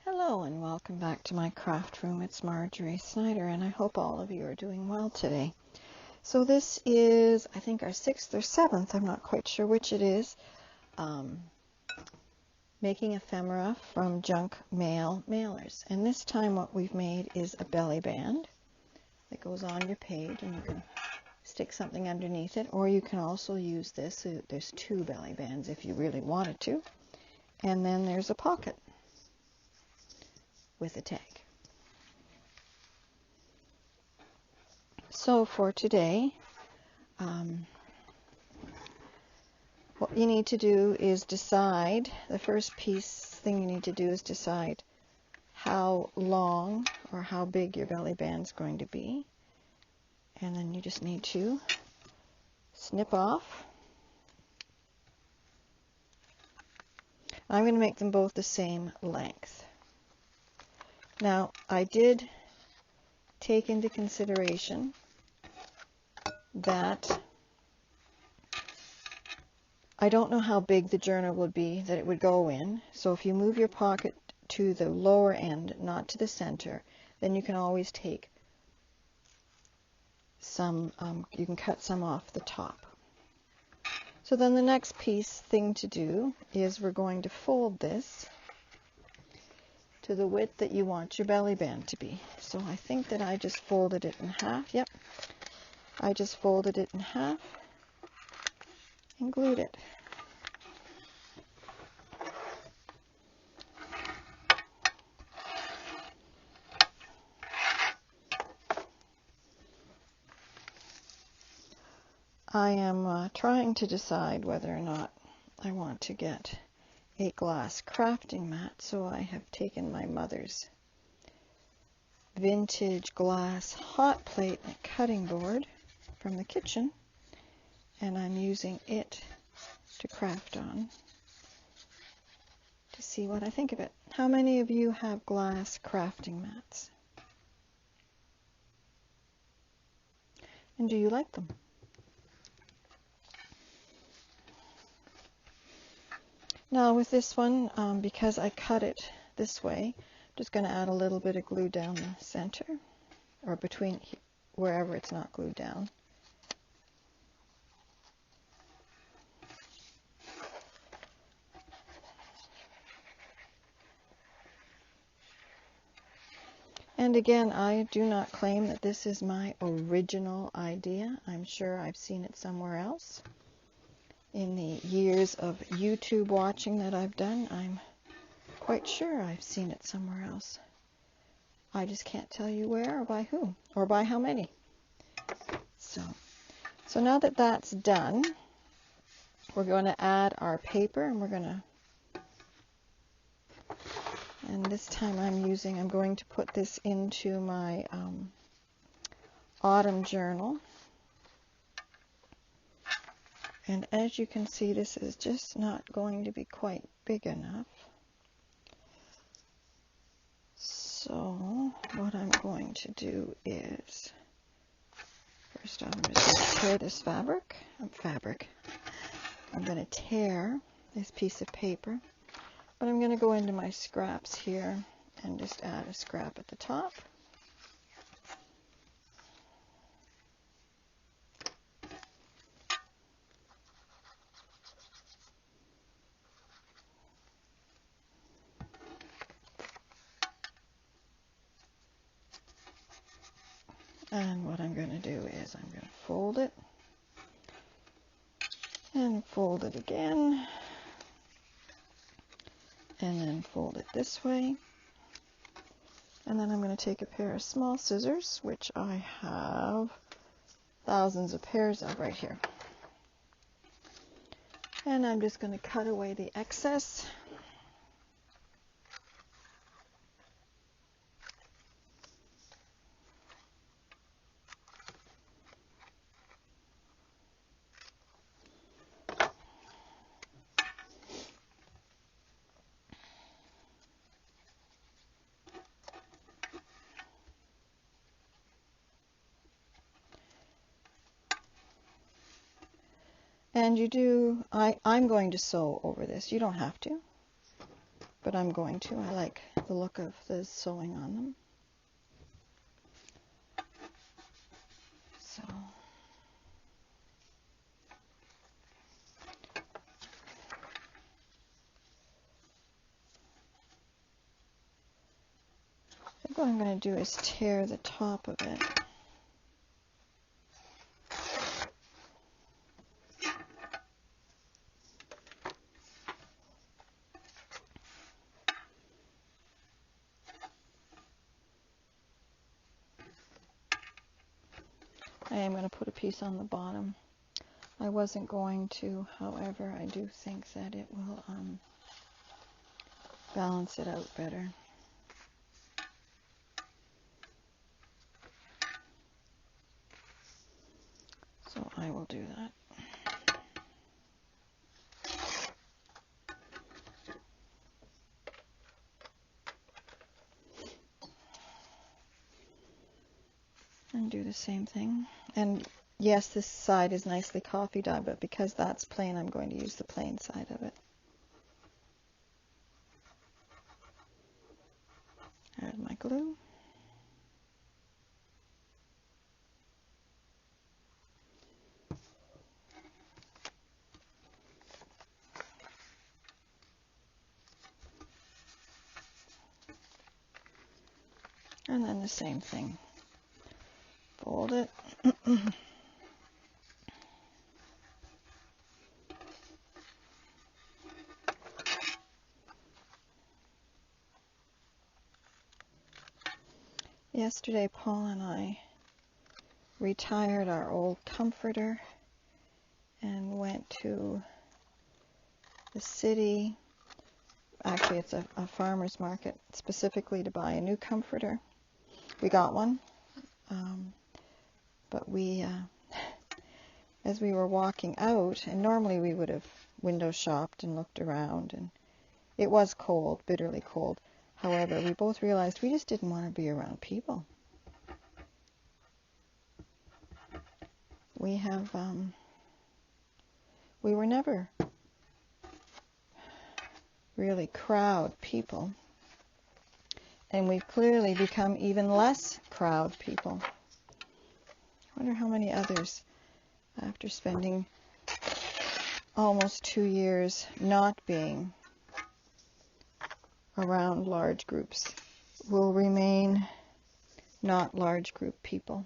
Hello and welcome back to my craft room. It's Marjorie Snyder and I hope all of you are doing well today. So this is, I think, our 6th or 7th, I'm not quite sure which it is, making ephemera from junk mail mailers. And this time what we've made is a belly band that goes on your page, and you can stick something underneath it, or you can also use this. There's 2 belly bands if you really wanted to. And then there's a pocket with a tag. So for today, what you need to do is decide, the first thing you need to do is decide how long or how big your belly band is going to be. And then you just need to snip off. I'm going to make them both the same length. Now, I did take into consideration that I don't know how big the journal would be that it would go in. So if you move your pocket to the lower end, not to the center, then you can always take some, you can cut some off the top. So then the next thing to do is we're going to fold this to the width that you want your belly band to be. So I think that I just folded it in half. Yep, I just folded it in half and glued it. I am trying to decide whether or not I want to get a glass crafting mat, so I have taken my mother's vintage glass hot plate and cutting board from the kitchen, and I'm using it to craft on to see what I think of it. How many of you have glass crafting mats? And do you like them? Now with this one, because I cut it this way, I'm just going to add a little bit of glue down the center, or between wherever it's not glued down. And again, I do not claim that this is my original idea. I'm sure I've seen it somewhere else. In the years of YouTube watching that I've done, I'm quite sure I've seen it somewhere else. I just can't tell you where or by who or by how many. So now that that's done, we're going to add our paper, and and this time I'm going to put this into my autumn journal. And as you can see, this is just not going to be quite big enough. So what I'm going to do is, first off, I'm just going to tear this fabric. I'm going to tear this piece of paper, but I'm going to go into my scraps here and just add a scrap at the top. And what I'm going to do is I'm going to fold it and fold it again, and then fold it this way. And then I'm going to take a pair of small scissors, which I have thousands of pairs of right here. And I'm just going to cut away the excess. And I'm going to sew over this. You don't have to, but I'm going to. I like the look of the sewing on them. So I think what I'm going to do is tear the top of it. I am going to put a piece on the bottom. I wasn't going to, however, I do think that it will balance it out better. So I will do that. And do the same thing. And yes, this side is nicely coffee dyed, but because that's plain, I'm going to use the plain side of it. Add my glue. And then the same thing. Fold it. Yesterday, Paul and I retired our old comforter and went to the city. Actually, it's a farmer's market specifically to buy a new comforter. We got one, but we, as we were walking out, and normally we would have window shopped and looked around, and it was cold, bitterly cold. However, we both realized we just didn't want to be around people. We have, we were never really crowd people, and we've clearly become even less crowd people. I wonder how many others, after spending almost 2 years not being around large groups, will remain not large group people.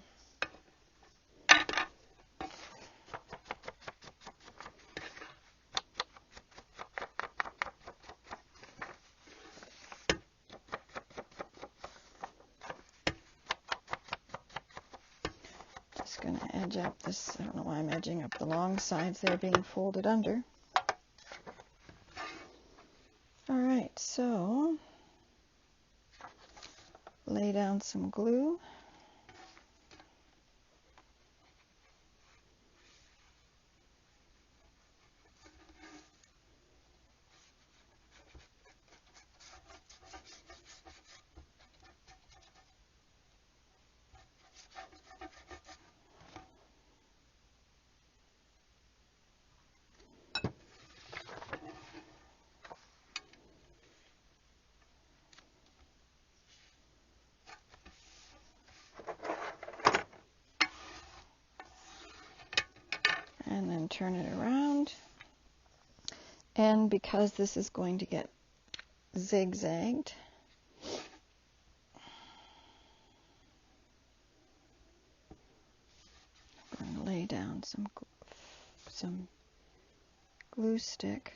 Just going to edge up this, I don't know why I'm edging up the long sides, they're being folded under. Alright, so lay down some glue. And then turn it around. And because this is going to get zigzagged, I'm going to lay down some glue stick.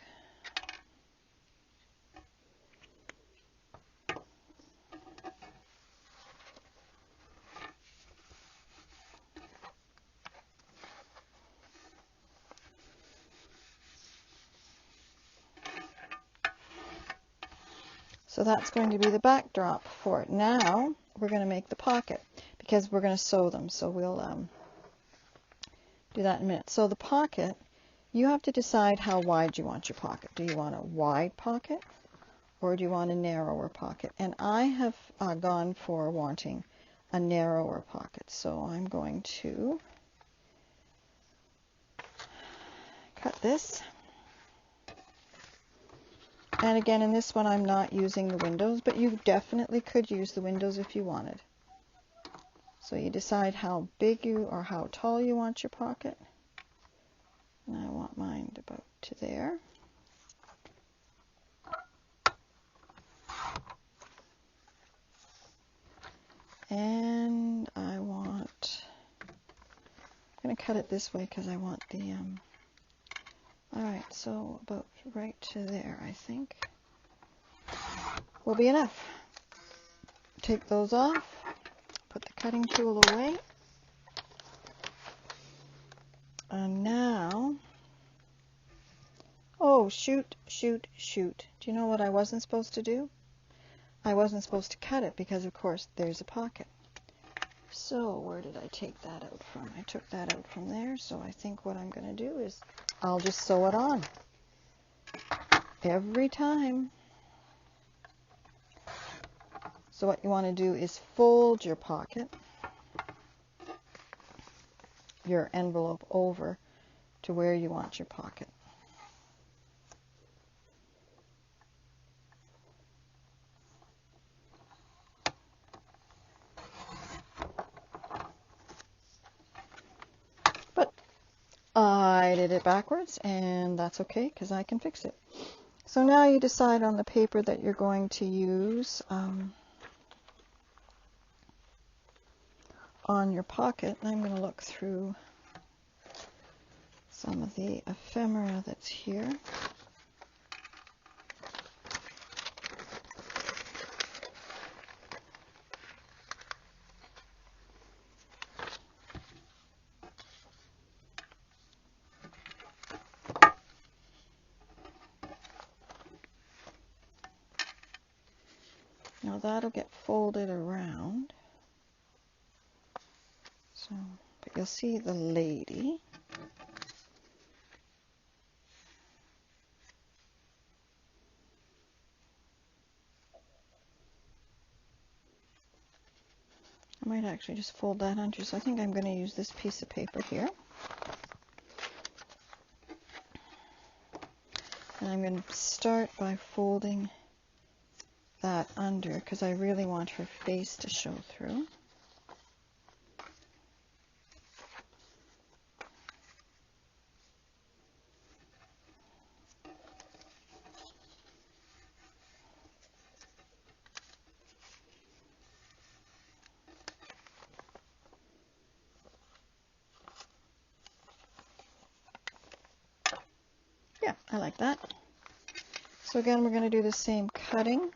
So that's going to be the backdrop for it. Now we're going to make the pocket because we're going to sew them. So we'll do that in a minute. So the pocket, you have to decide how wide you want your pocket. Do you want a wide pocket or do you want a narrower pocket? And I have gone for wanting a narrower pocket. So I'm going to cut this. And again, in this one, I'm not using the windows, but you definitely could use the windows if you wanted. So you decide how big or how tall you want your pocket. And I want mine about to there. And I'm going to cut it this way because I want the, alright, so about right to there, I think, will be enough. Take those off, put the cutting tool away, and now, oh, shoot. Do you know what I wasn't supposed to do? I wasn't supposed to cut it because, of course, there's a pocket. So where did I take that out from? I took that out from there, so I think what I'm going to do is I'll just sew it on every time. So what you want to do is fold your pocket, your envelope over to where you want your pocket. But I did it backwards, and that's okay because I can fix it. So now you decide on the paper that you're going to use on your pocket. I'm going to look through some of the ephemera that's here. Now that'll get folded around. So, but you'll see the lady. I might actually just fold that under. So I think I'm going to use this piece of paper here. And I'm going to start by folding that under because I really want her face to show through. Yeah, I like that. So again, we're going to do the same cutting.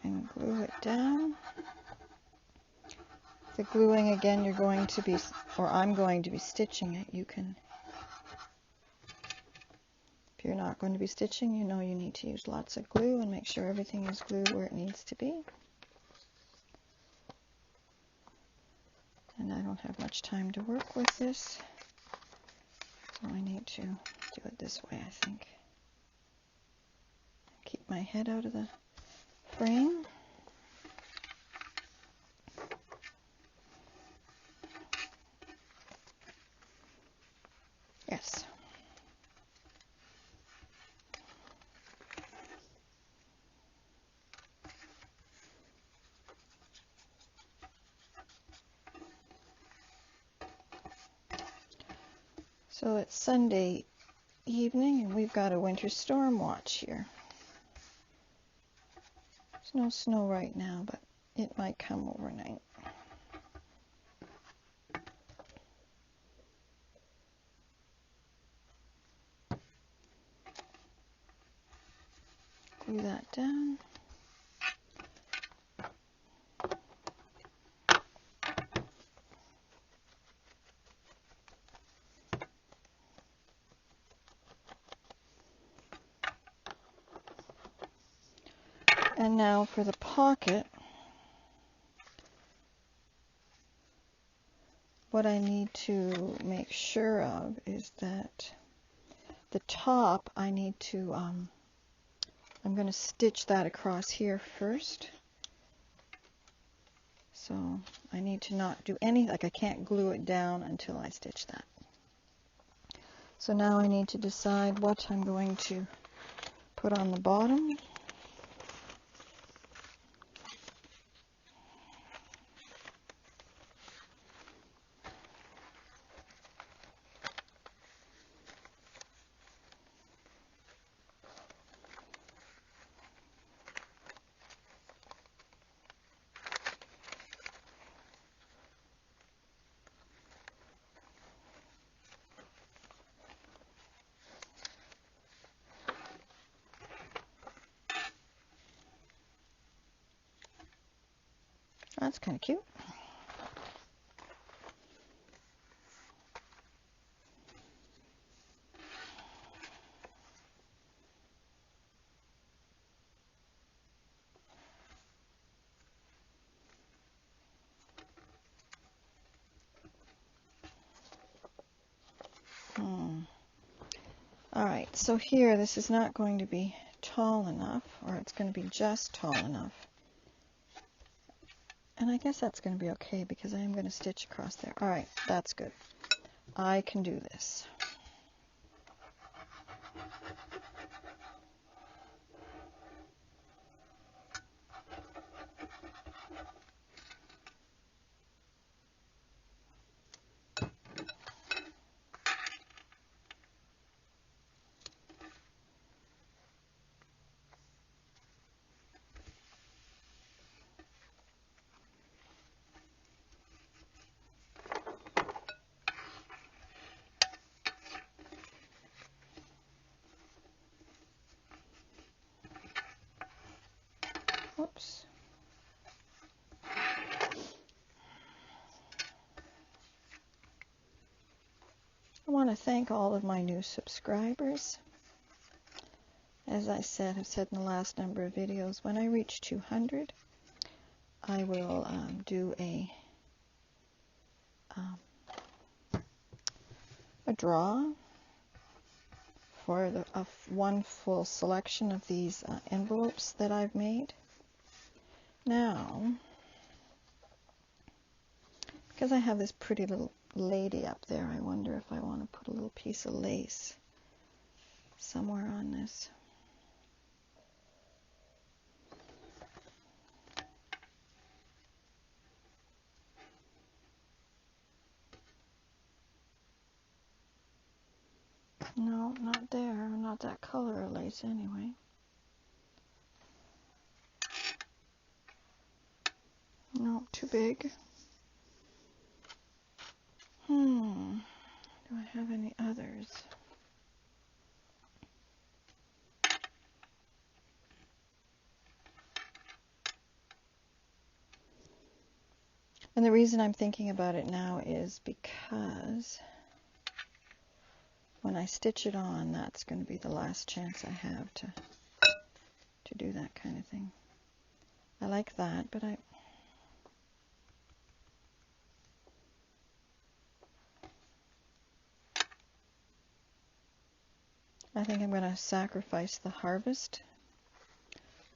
And glue it down. The gluing, again, you're going to be, or I'm going to be stitching it. You can, if you're not going to be stitching, you know you need to use lots of glue and make sure everything is glued where it needs to be. And I don't have much time to work with this, so I need to do it this way, I think. Keep my head out of the frame. Yes. So it's Sunday evening and we've got a winter storm watch here. There's no snow right now, but it might come overnight. Glue that down. And now for the pocket, what I need to make sure of is that the top, I need to, I'm going to stitch that across here first. So I need to not do any, like I can't glue it down until I stitch that. So now I need to decide what I'm going to put on the bottom. That's kind of cute. All right, so here this is not going to be tall enough, or it's going to be just tall enough. And I guess that's going to be okay because I am going to stitch across there. All right, that's good. I can do this. Whoops. I want to thank all of my new subscribers. As I said, I've said in the last number of videos, when I reach 200, I will do a draw for one full selection of these envelopes that I've made. Now, because I have this pretty little lady up there, I wonder if I want to put a little piece of lace somewhere on this. No, not there, not that color of lace anyway. No, too big. Do I have any others? And the reason I'm thinking about it now is because when I stitch it on, that's going to be the last chance I have to do that kind of thing. I like that, but I think I'm going to sacrifice the harvest,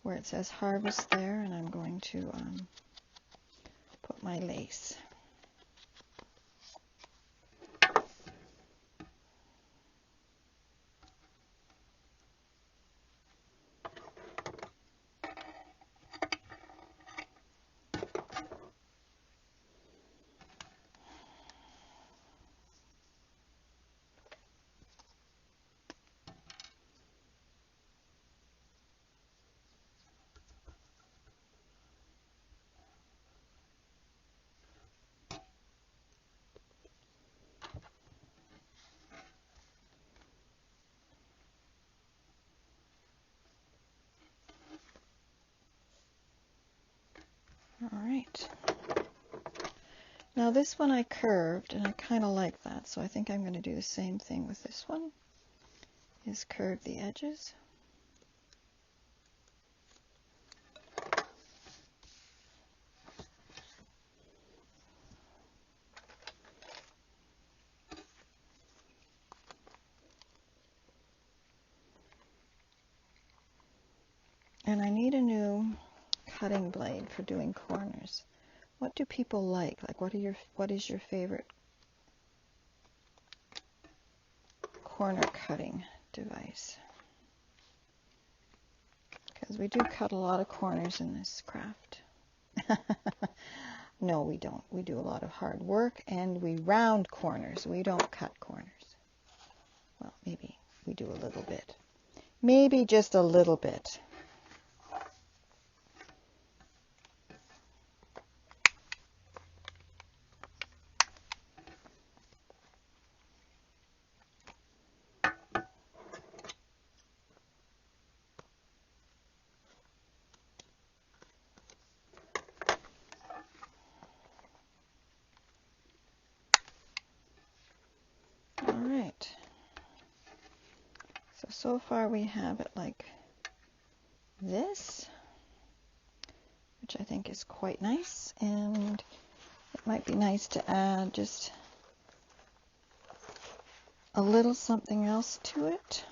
where it says harvest there, and I'm going to put my lace. All right. Now this one I curved, and I kind of like that, so I think I'm going to do the same thing with this one, is curve the edges. And I need a new cutting blade for doing corners. What do people like? Like, what is your favorite corner cutting device? Because we do cut a lot of corners in this craft. No, we don't. We do a lot of hard work and we round corners. We don't cut corners. Well, maybe we do a little bit. Maybe just a little bit. So far we have it like this, which I think is quite nice, and it might be nice to add just a little something else to it.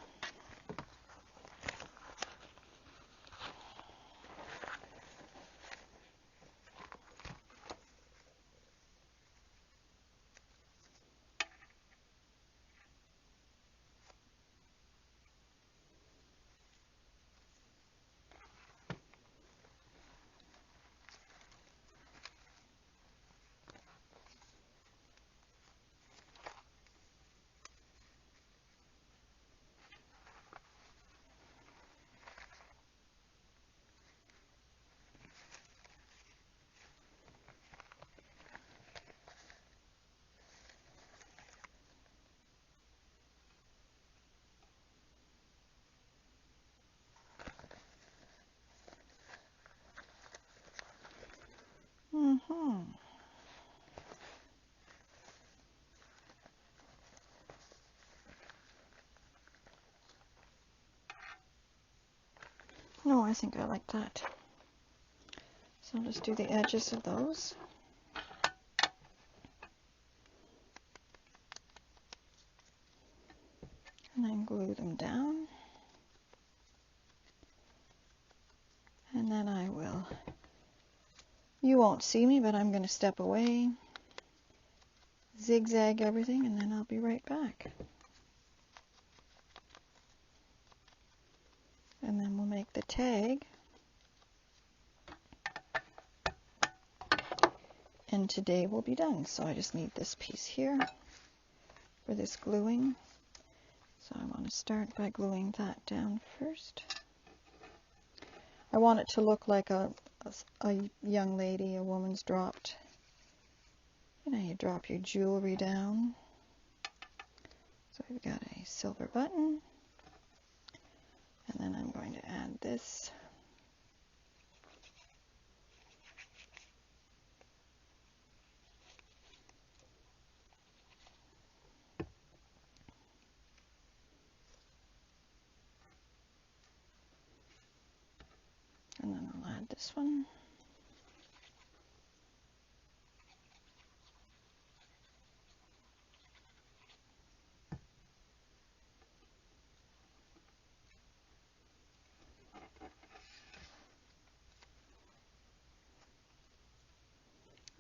No, I think I like that. So I'll just do the edges of those. And then glue them down. And then I will, you won't see me, but I'm going to step away, zigzag everything, and then I'll be right back. And then we'll make the tag. And today will be done. So I just need this piece here for this gluing. So I want to start by gluing that down first. I want it to look like a young lady, a woman's dropped. You know, you drop your jewelry down. So we've got a silver button. And then I'm going to add this. And then I'll add this one.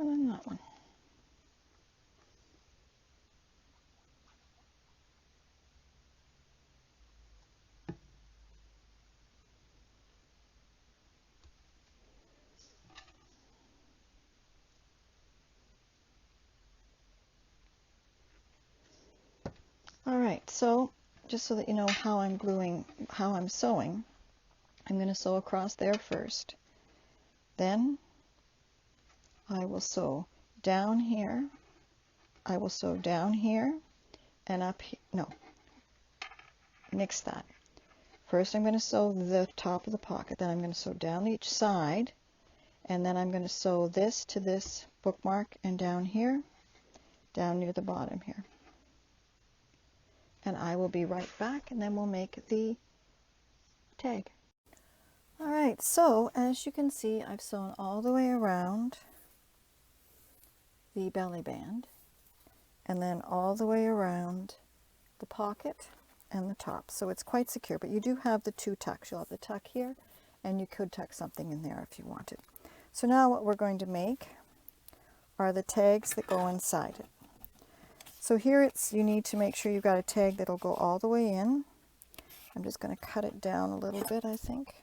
And then that one. All right, so just so that you know how I'm gluing, how I'm sewing, I'm going to sew across there first. Then I will sew down here. I will sew down here and up here. No, nix that. First I'm going to sew the top of the pocket, then I'm going to sew down each side, and then I'm going to sew this to this bookmark and down here, down near the bottom here. And I will be right back, and then we'll make the tag. All right, so as you can see, I've sewn all the way around the belly band, and then all the way around the pocket and the top. So it's quite secure, but you do have the two tucks. You'll have the tuck here and you could tuck something in there if you wanted. So now what we're going to make are the tags that go inside it. So here you need to make sure you've got a tag that'll go all the way in. I'm just going to cut it down a little bit, I think.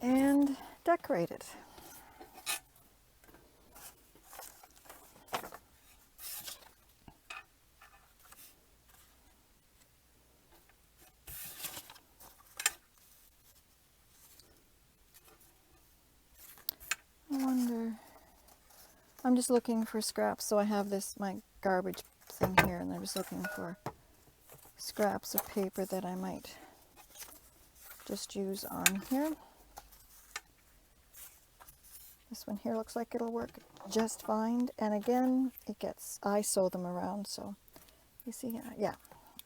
And decorate it. I wonder, I'm just looking for scraps, so I have my garbage thing here, and I'm just looking for scraps of paper that I might just use on here. This one here looks like it'll work just fine, and again, I sew them around, so you see, yeah,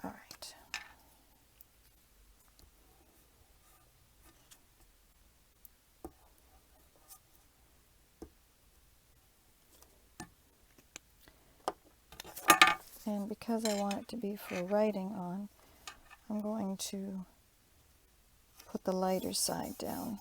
all right. And because I want it to be for writing on, I'm going to put the lighter side down.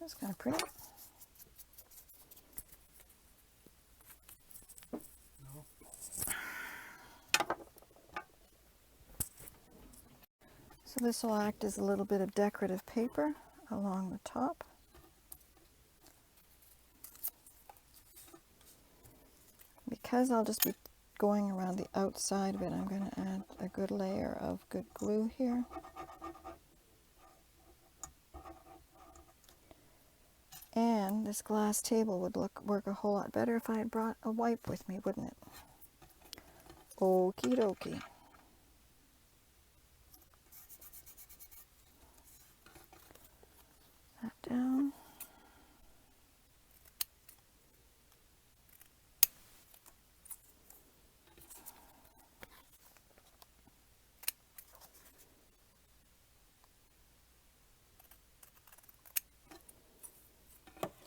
That's kind of pretty. No. So this will act as a little bit of decorative paper along the top. Because I'll just be going around the outside of it, I'm going to add a good layer of good glue here. And this glass table would work a whole lot better if I had brought a wipe with me, wouldn't it? Okie dokie. That down.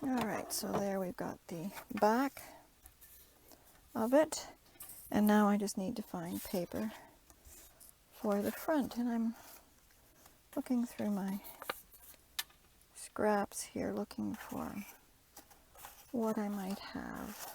Alright, so there we've got the back of it, and now I just need to find paper for the front, and I'm looking through my scraps here looking for what I might have.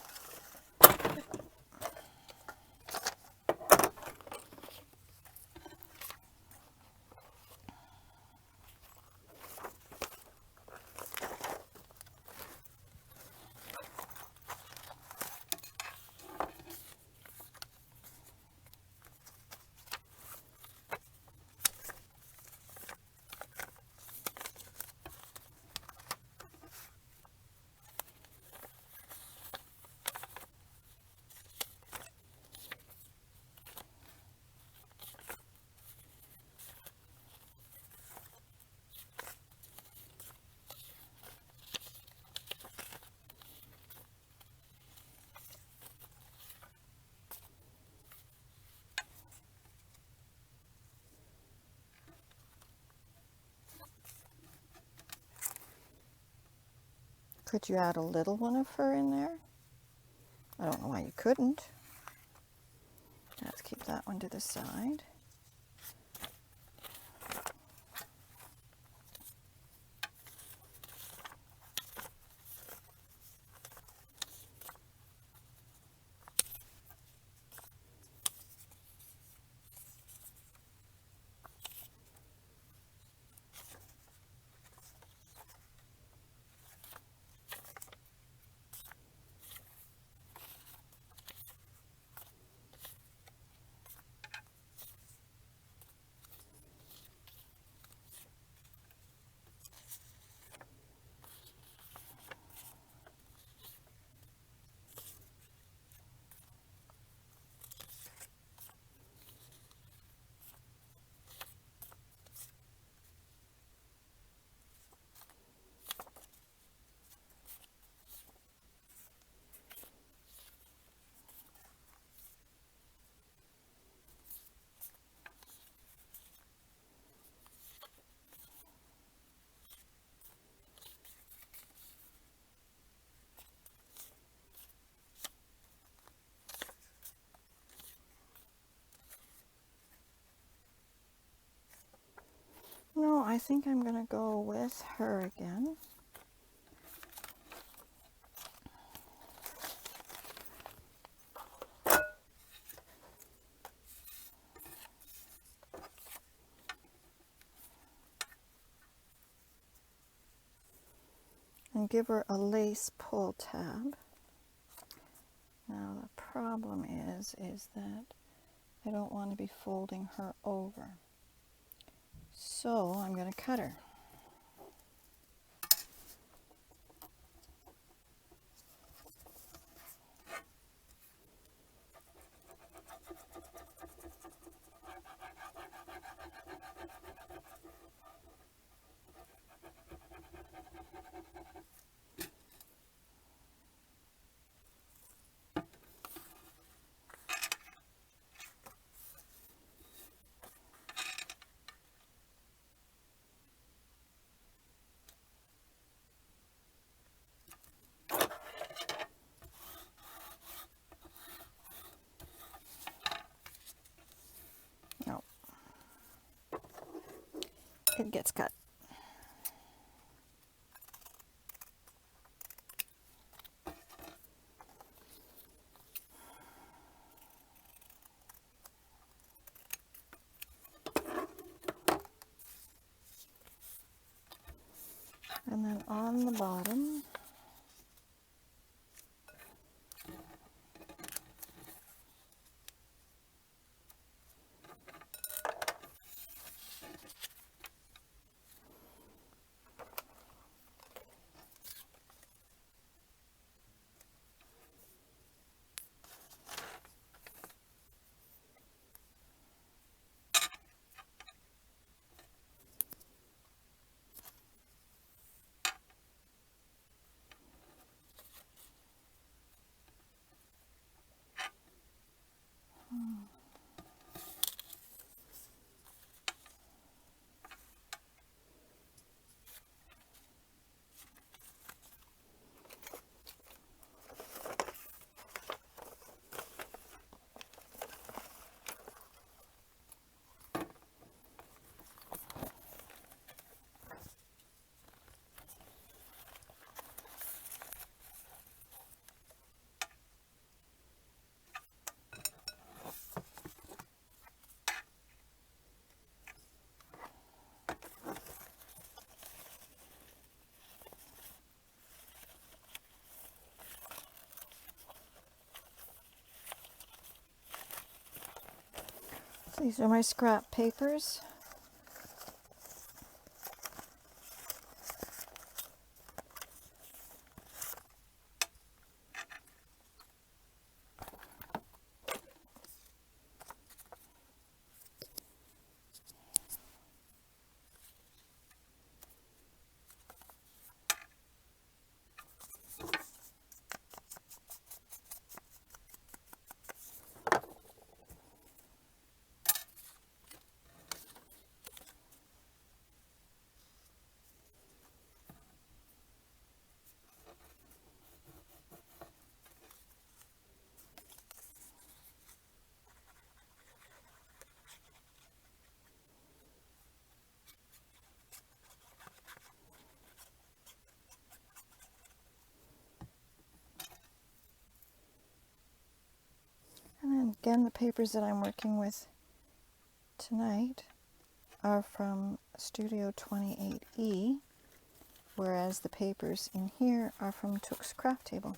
Could you add a little one of her in there? I don't know why you couldn't. Let's keep that one to the side. I think I'm going to go with her again. And give her a lace pull tab. Now the problem is that I don't want to be folding her over. So I'm going to cut her. No, it gets cut. And then on the bottom, so these are my scrap papers. And then again, the papers that I'm working with tonight are from Studio 28E, whereas the papers in here are from Took's Craft Table.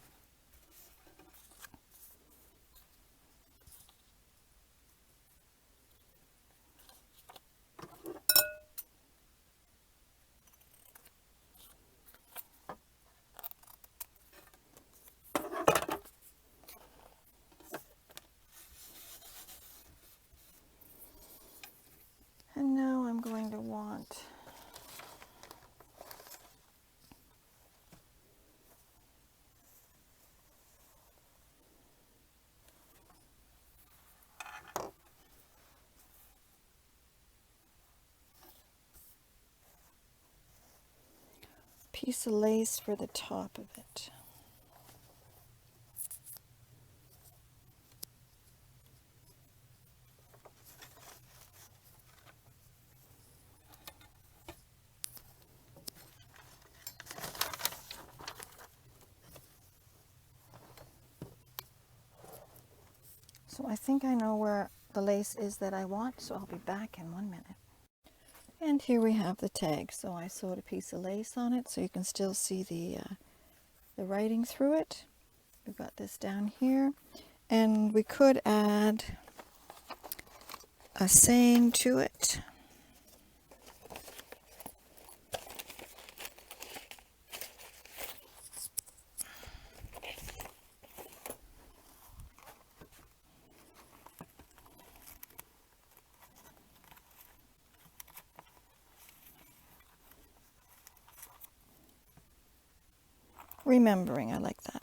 And now I'm going to want a piece of lace for the top of it. So I think I know where the lace is that I want, so I'll be back in 1 minute. And here we have the tag. So I sewed a piece of lace on it so you can still see the writing through it. We've got this down here. And we could add a saying to it. Remembering, I like that.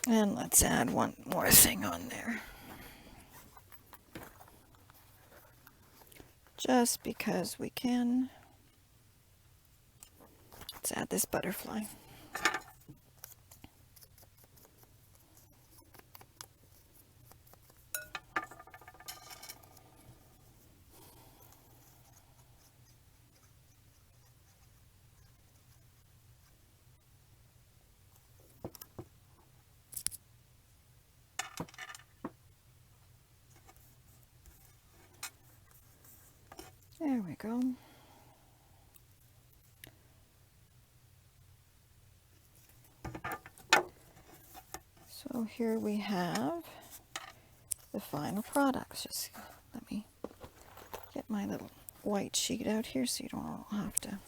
And let's add one more thing on there. Just because we can. Let's add this butterfly. There we go. So here we have the final products. Just let me get my little white sheet out here so you don't have to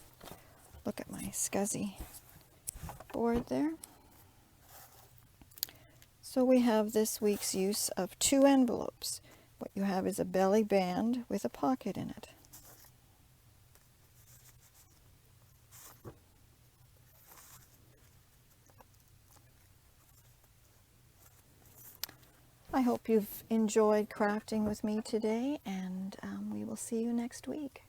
look at my scuzzy board there. So we have this week's use of 2 envelopes. What you have is a belly band with a pocket in it. I hope you've enjoyed crafting with me today, and we will see you next week.